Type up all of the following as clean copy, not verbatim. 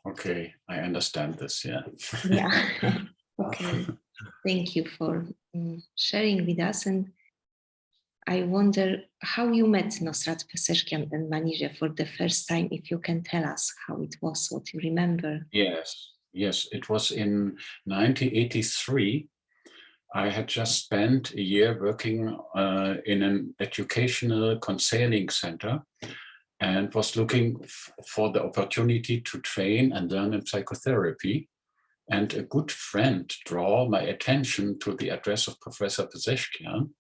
Okay, I understand this, yeah. Yeah. Okay. Thank you for sharing with us. And I wonder how you met Nossrat Peseschkian and Manije for the first time, if you can tell us how it was, what you remember. Yes, it was in 1983. I had just spent a year working in an educational counseling center and was looking for the opportunity to train and learn in psychotherapy. And a good friend drew my attention to the address of Professor Peseschkian.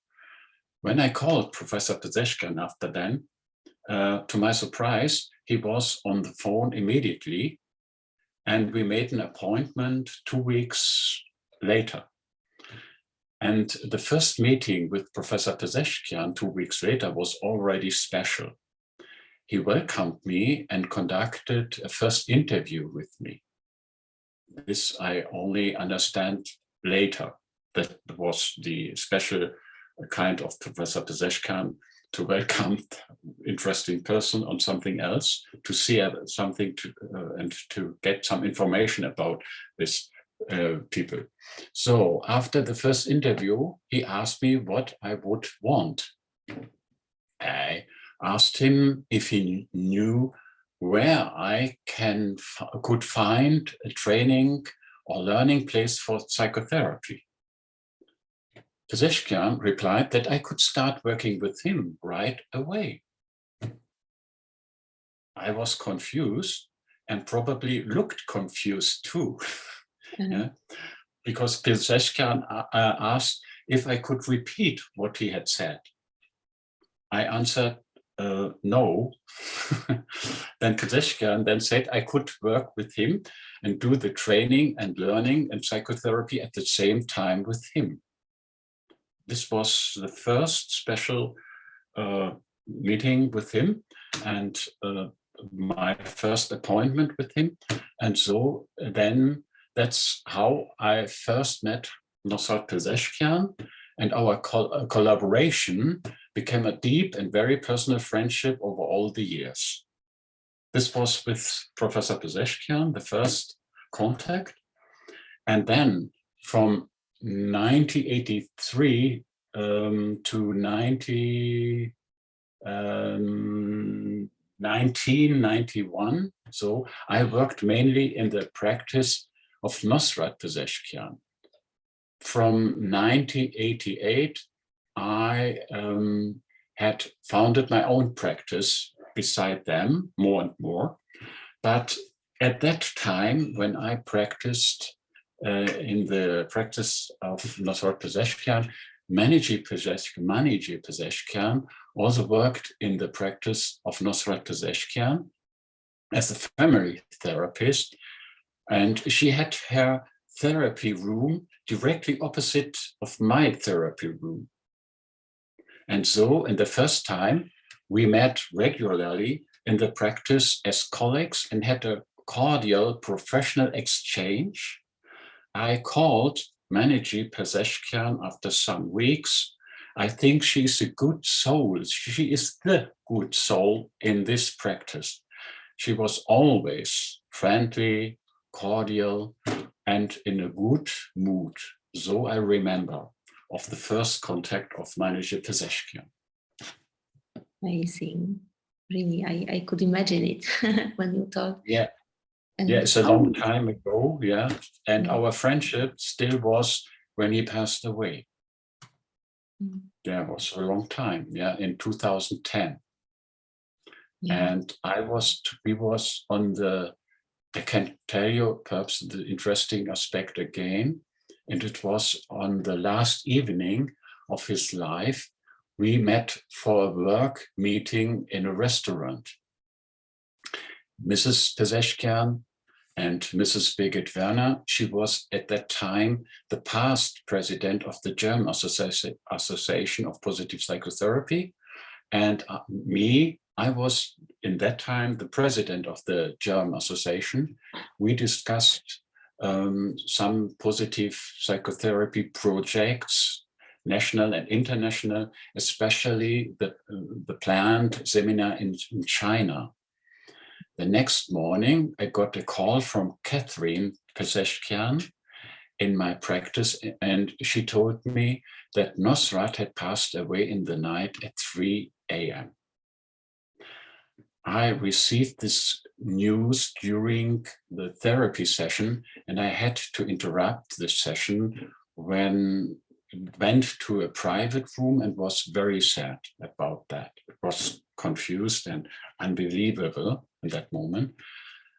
When I called Professor Peseschkian after then, to my surprise, he was on the phone immediately, and we made an appointment 2 weeks later. And the first meeting with Professor Peseschkian 2 weeks later was already special. He welcomed me and conducted a first interview with me. This I only understand later. That was the special kind of Professor Peseschkian to welcome interesting person on something else, to see something and to get some information about this people. So after the first interview, he asked me what I would want. I asked him if he knew where I could find a training or learning place for psychotherapy. Peseschkian replied that I could start working with him right away. I was confused and probably looked confused too, yeah? Because Peseschkian asked if I could repeat what he had said. I answered no. Then Peseschkian then said I could work with him and do the training and learning and psychotherapy at the same time with him. This was the first special meeting with him and my first appointment with him. And so then that's how I first met Nossrat Peseschkian, and our collaboration became a deep and very personal friendship over all the years. This was with Professor Peseschkian, the first contact. And then from 1983 to 1991, so I worked mainly in the practice of Nossrat Peseschkian. From 1988, I had founded my own practice beside them more and more. But at that time, when I practiced in the practice of Nossrat Peseschkian, Manije Peseschkian also worked in the practice of Nossrat Peseschkian as a family therapist. And she had her therapy room directly opposite of my therapy room. And so in the first time, we met regularly in the practice as colleagues and had a cordial professional exchange. I called Manije Peseschkian after some weeks. I think she's a good soul. She is the good soul in this practice. She was always friendly, cordial, and in a good mood. So I remember of the first contact of Manije Peseschkian. Amazing. Really, I could imagine it when you talk. Yeah. Yeah, it's a long time ago, yeah. And our friendship still was when he passed away. Yeah, it was a long time, yeah, in 2010. Yeah. And we was on the, I can tell you perhaps the interesting aspect again, and it was on the last evening of his life. We met for a work meeting in a restaurant. Mrs. Peseschkian and Mrs. Birgit Werner, she was at that time the past president of the German Association of Positive Psychotherapy. And I was in that time the president of the German Association. We discussed some positive psychotherapy projects, national and international, especially the planned seminar in China. The next morning, I got a call from Manije Peseschkian in my practice, and she told me that Nossrat had passed away in the night at 3 a.m. I received this news during the therapy session, and I had to interrupt the session when it went to a private room and was very sad about that. It was confused and unbelievable in that moment.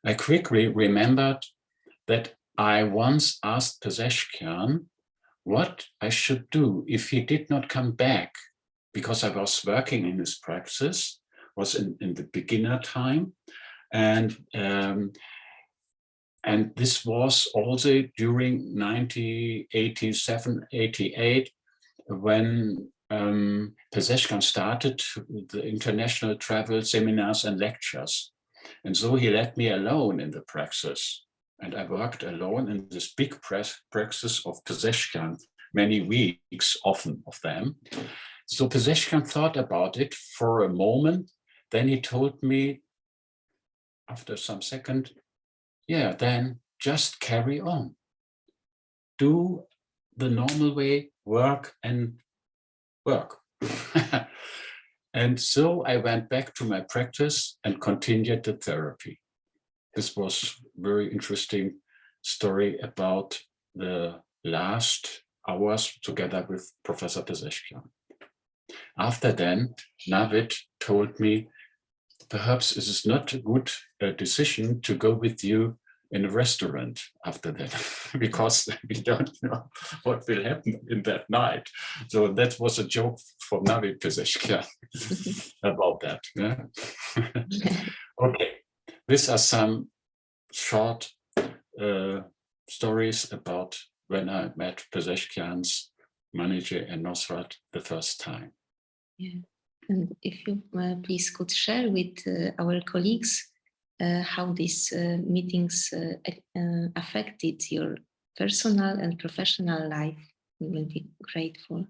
I quickly remembered that I once asked Peseschkian what I should do if he did not come back, because I was working in his practice, was in the beginner time. And this was also during 1987, 88, when Peseschkian started the international travel seminars and lectures. And so he let me alone in the praxis. And I worked alone in this big praxis of Peseschkian, many weeks, often of them. So Peseschkian thought about it for a moment. Then he told me, after some second, yeah, then just carry on. Do the normal way, work and work. And so I went back to my practice and continued the therapy. This was a very interesting story about the last hours together with Professor Peseschkian. After then, Navid told me, perhaps it is not a good decision to go with you in a restaurant after that, because we don't know what will happen in that night. So that was a joke for Navid Peseschkian about that. Yeah? Okay, these are some short stories about when I met Peseschkian's Manije and Nossrat the first time. Yeah. And if you please could share with our colleagues how these meetings affected your personal and professional life, we will be grateful.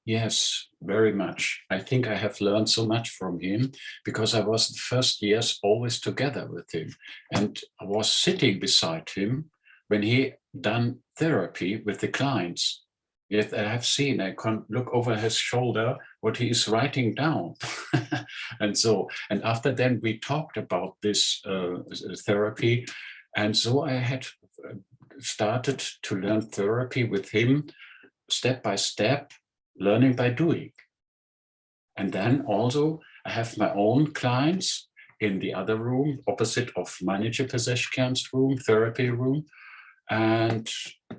Yes, very much. I think I have learned so much from him, because I was the first years always together with him, and I was sitting beside him when he done therapy with the clients. Yet I have seen, I can look over his shoulder what he is writing down. and after then we talked about this therapy. And so I had started to learn therapy with him step by step, learning by doing. And then also I have my own clients in the other room, opposite of Manije Peseschkian's room, therapy room. And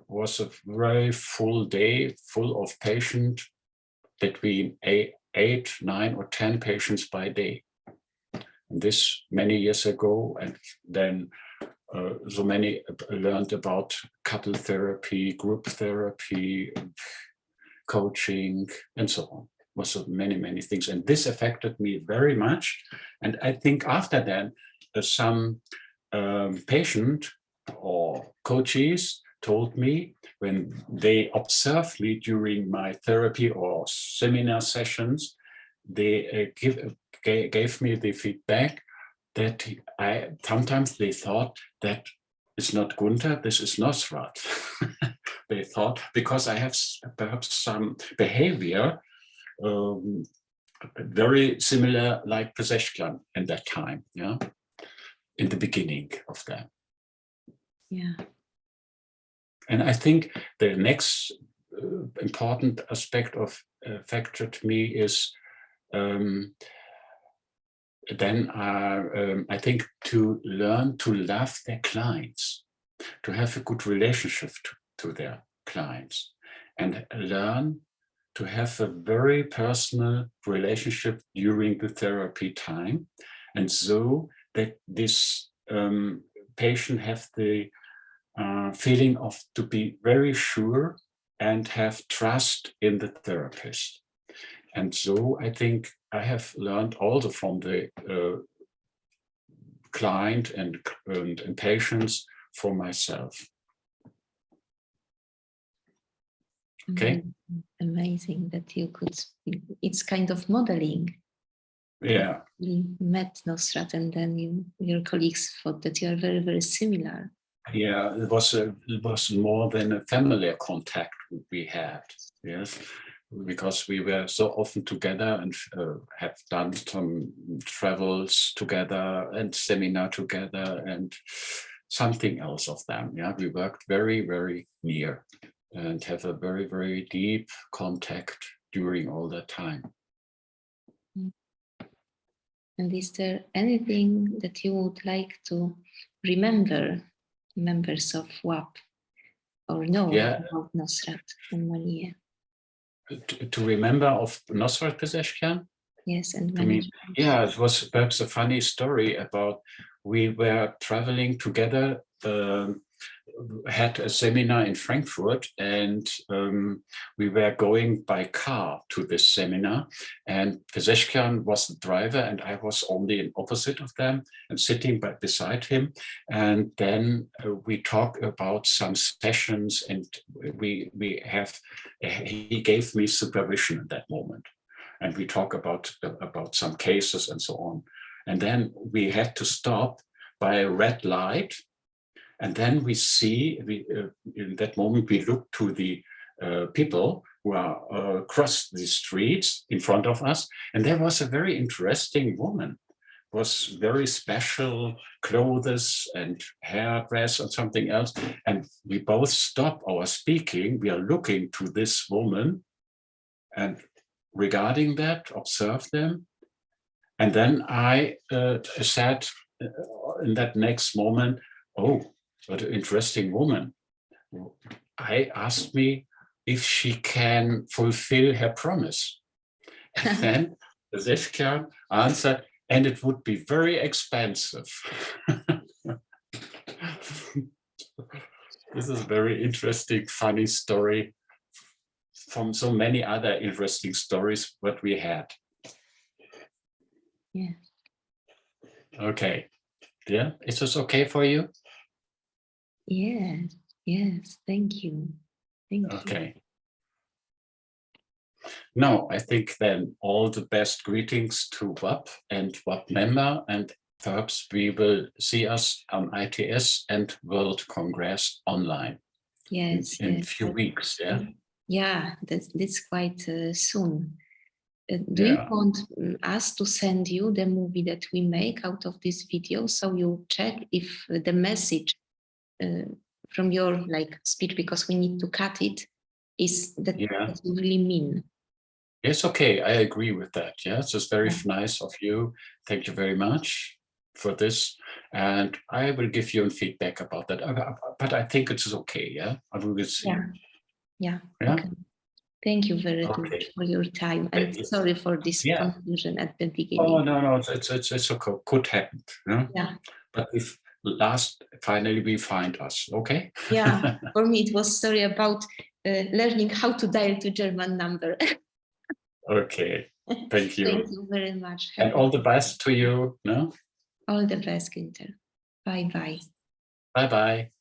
was a very full day, full of patients, between 8, 9, or 10 patients by day. And this many years ago, and then so many learned about couple therapy, group therapy, coaching, and so on. Was so many things, and this affected me very much. And I think after that, some patient or coaches told me, when they observed me during my therapy or seminar sessions, they gave me the feedback that sometimes they thought that it's not Gunther, this is Nossrat. They thought, because I have perhaps some behavior very similar like Peseschkian in that time, yeah, in the beginning of that. Yeah. And I think the next important aspect of affected me is then I think to learn to love their clients, to have a good relationship to their clients, and learn to have a very personal relationship during the therapy time. And so that this patient have the feeling of to be very sure and have trust in the therapist. And so I think I have learned also from the client and patients for myself. Okay. Amazing that you could, it's kind of modeling. Yeah. You met Nossrat, and then your colleagues thought that you are very, very similar. Yeah, it was more than a familiar contact we had. Yes, because we were so often together and have done some travels together and seminar together and something else of them. Yeah, we worked very, very near and have a very, very deep contact during all that time. And is there anything that you would like to remember, members of WAP, or know about Nossrat and Manije? To remember of Nossrat Peseschkian? Yes, and To me, Manije. yeah, it was perhaps a funny story about we were traveling together, had a seminar in Frankfurt, and we were going by car to this seminar, and Peseschkian was the driver and I was only in opposite of them and sitting beside him. And then we talk about some sessions, and he gave me supervision at that moment. And we talk about some cases and so on. And then we had to stop by a red light. And then we see, in that moment, we look to the people who are across the streets in front of us. And there was a very interesting woman, was very special clothes and hairdress and something else. And we both stop our speaking. We are looking to this woman and regarding that, observe them. And then I said in that next moment, oh, what an interesting woman. I asked me if she can fulfill her promise. And then Peseschkian answered, and it would be very expensive. This is a very interesting, funny story from so many other interesting stories what we had. Yeah. Okay. Yeah, is this okay for you? Yes, yes, thank you. Thank you. Okay. Now, I think then all the best greetings to WAP and WAP member, and perhaps we will see us on ITS and World Congress online. Yes, in a few weeks, yeah? Yeah, that's quite soon. Do you want us to send you the movie that we make out of this video, so you check if the message from your speech, because we need to cut it, is that what you really mean? Yes, okay, I agree with that. Yeah, it's just very nice of you. Thank you very much for this. And I will give you feedback about that. But I think it's okay, yeah? We will see. Yeah. Okay. Thank you very much for your time, and sorry for this confusion at the beginning. Oh, no, it's okay. Could happen. Yeah. But if finally we find us, okay? Yeah, for me it was a story about learning how to dial to German number. Okay, thank you. Thank you very much. And all the best to you. No? All the best, Gunther. Bye-bye. Bye-bye.